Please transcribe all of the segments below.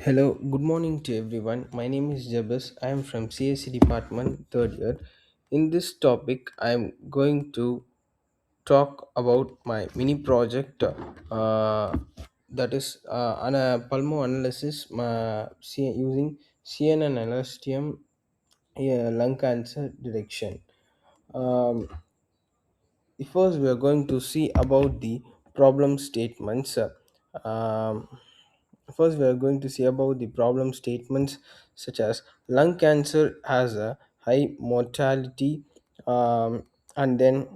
Hello, good morning to everyone. My name is Jabez. I am from CSC department, third year. In this topic, I am going to talk about my mini project that is on a pulmo analysis using CNN and LSTM lung cancer detection. Um, First, we are going to see about the problem statements. Um, First, we are going to see about the problem statements such as lung cancer has a high mortality, and then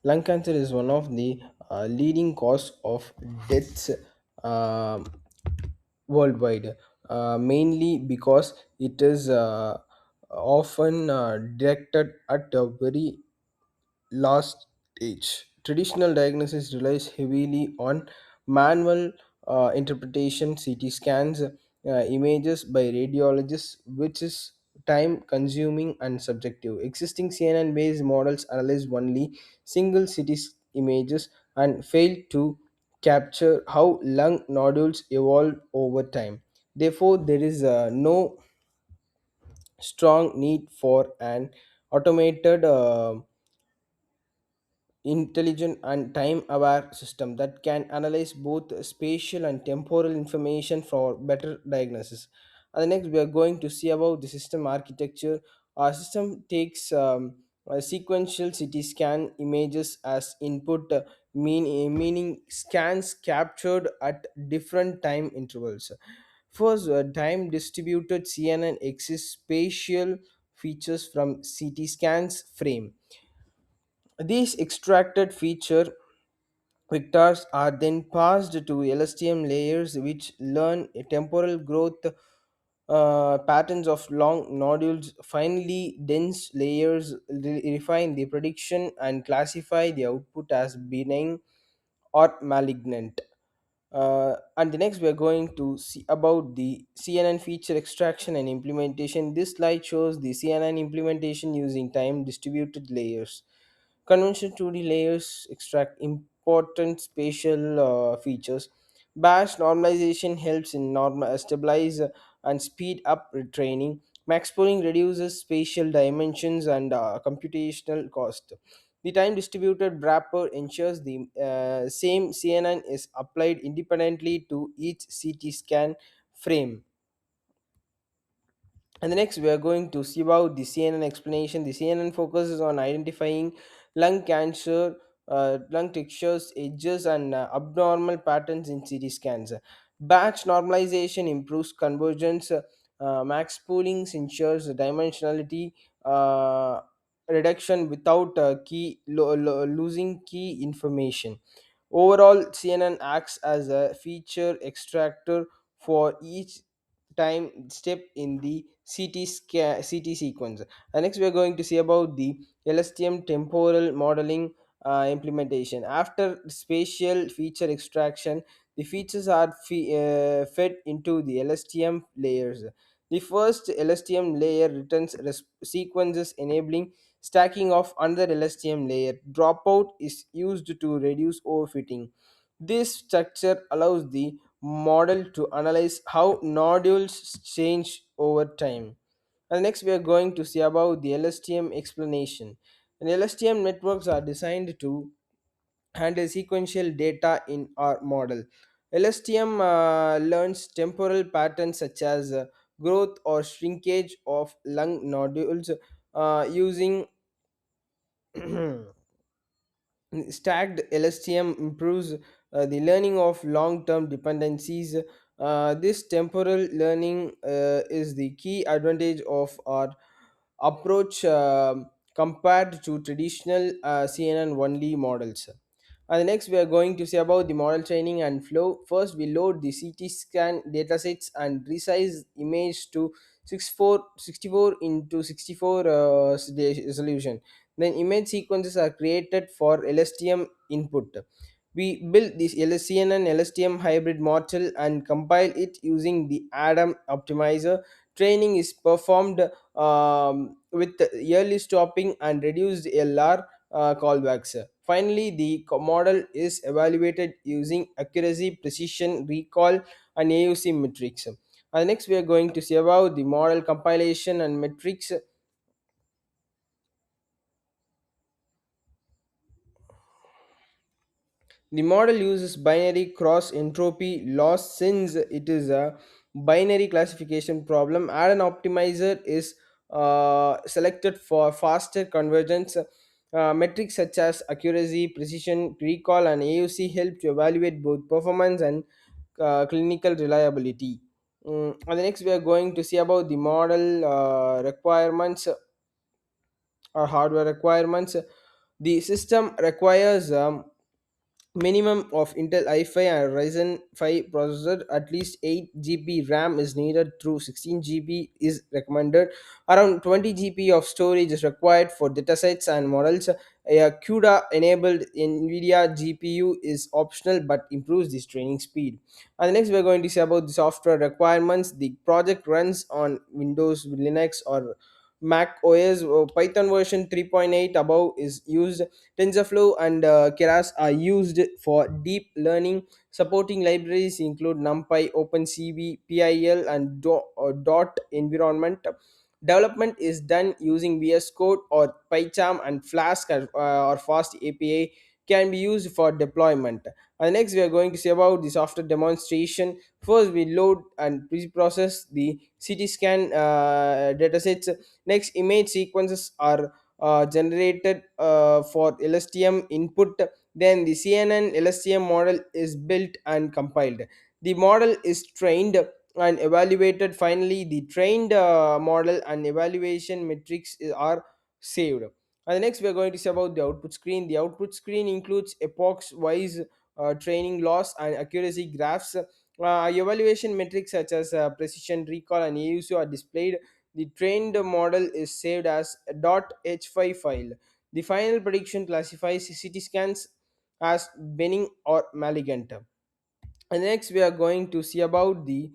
lung cancer is one of the leading cause of deaths um worldwide, mainly because it is often detected at a very last stage. Traditional diagnosis relies heavily on manual interpretation, CT scans, images by radiologists, which is time consuming and subjective. Existing CNN based models analyze only single CT images and fail to capture how lung nodules evolve over time. Therefore, there is no strong need for an automated intelligent and time aware system that can analyze both spatial and temporal information for better diagnosis. And next we are going to see about the system architecture. Our system takes sequential CT scan images as input, meaning scans captured at different time intervals. First, time distributed CNN exists spatial features from CT scans frame. These extracted feature vectors are then passed to LSTM layers, which learn a temporal growth patterns of long nodules. Finally, dense layers refine the prediction and classify the output as benign or malignant. And the next, we are going to see about the CNN feature extraction and implementation. This slide shows the CNN implementation using time distributed layers. Conventional 2D layers extract important spatial features. Batch normalization helps in stabilize and speed up retraining. Max pooling reduces spatial dimensions and computational cost. The time distributed wrapper ensures the same CNN is applied independently to each CT scan frame. And the next, we are going to see about the CNN explanation. The CNN focuses on identifying lung cancer, lung textures, edges, and abnormal patterns in CT scans. Batch normalization improves convergence. Max pooling ensures dimensionality reduction without losing key information. Overall, CNN acts as a feature extractor for each time step in the CT sequence. Next, we are going to see about the LSTM temporal modeling implementation. After spatial feature extraction, the features are fed into the LSTM layers. The first LSTM layer returns sequences enabling stacking of another LSTM layer. Dropout is used to reduce overfitting. This structure allows the model to analyze how nodules change over time. And next, we are going to see about the LSTM explanation. And LSTM networks are designed to handle sequential data in our model. LSTM learns temporal patterns such as growth or shrinkage of lung nodules using stacked LSTM improves the learning of long-term dependencies. This temporal learning is the key advantage of our approach compared to traditional CNN-only models. And next, we are going to see about the model training and flow. First, we load the CT scan datasets and resize image to 64 into 64 resolution. Then image sequences are created for LSTM input. We build this LSCN and LSTM hybrid model and compile it using the Adam optimizer. Training is performed with early stopping and reduced LR callbacks. Finally, the model is evaluated using accuracy, precision, recall, and AUC metrics. Next, we are going to see about the model compilation and metrics. The model uses binary cross entropy loss since it is a binary classification problem, and an optimizer is selected for faster convergence. Metrics such as accuracy, precision, recall, and AUC help to evaluate both performance and clinical reliability. And the next, we are going to see about the model requirements or hardware requirements. The system requires minimum of Intel i5 and Ryzen 5 processor. At least 8 GB RAM is needed through 16 GB is recommended. Around 20 GB of storage is required for datasets and models. A CUDA enabled NVIDIA GPU is optional but improves this training speed. And next, we're going to see about the software requirements. The project runs on Windows, Linux, or Mac OS. Python version 3.8 above is used. TensorFlow and Keras are used for deep learning. Supporting libraries include NumPy, OpenCV, PIL, and Dot environment. Development is done using VS Code or PyCharm, and Flask or Fast API can be used for deployment. And next, we are going to see about the software demonstration. First, we load and pre-process the CT scan datasets. Next, image sequences are generated for LSTM input. Then the CNN LSTM model is built and compiled. The model is trained and evaluated. Finally, the trained model and evaluation metrics are saved. And next, we are going to see about the output screen. The output screen includes epochs-wise training loss and accuracy graphs. Evaluation metrics such as precision, recall, and AUC are displayed. The trained model is saved as a .h5 file. The final prediction classifies CT scans as benign or malignant. And next, we are going to see about the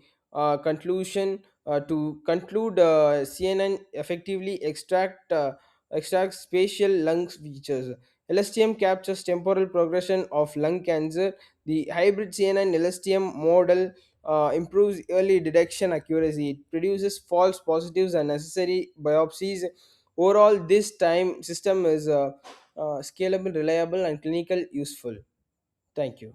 conclusion. To conclude, CNN effectively extracts spatial lung features. LSTM captures temporal progression of lung cancer. The hybrid CNN LSTM model improves early detection accuracy. It produces false positives and necessary biopsies. Overall, this time system is scalable, reliable, and clinical useful. Thank you.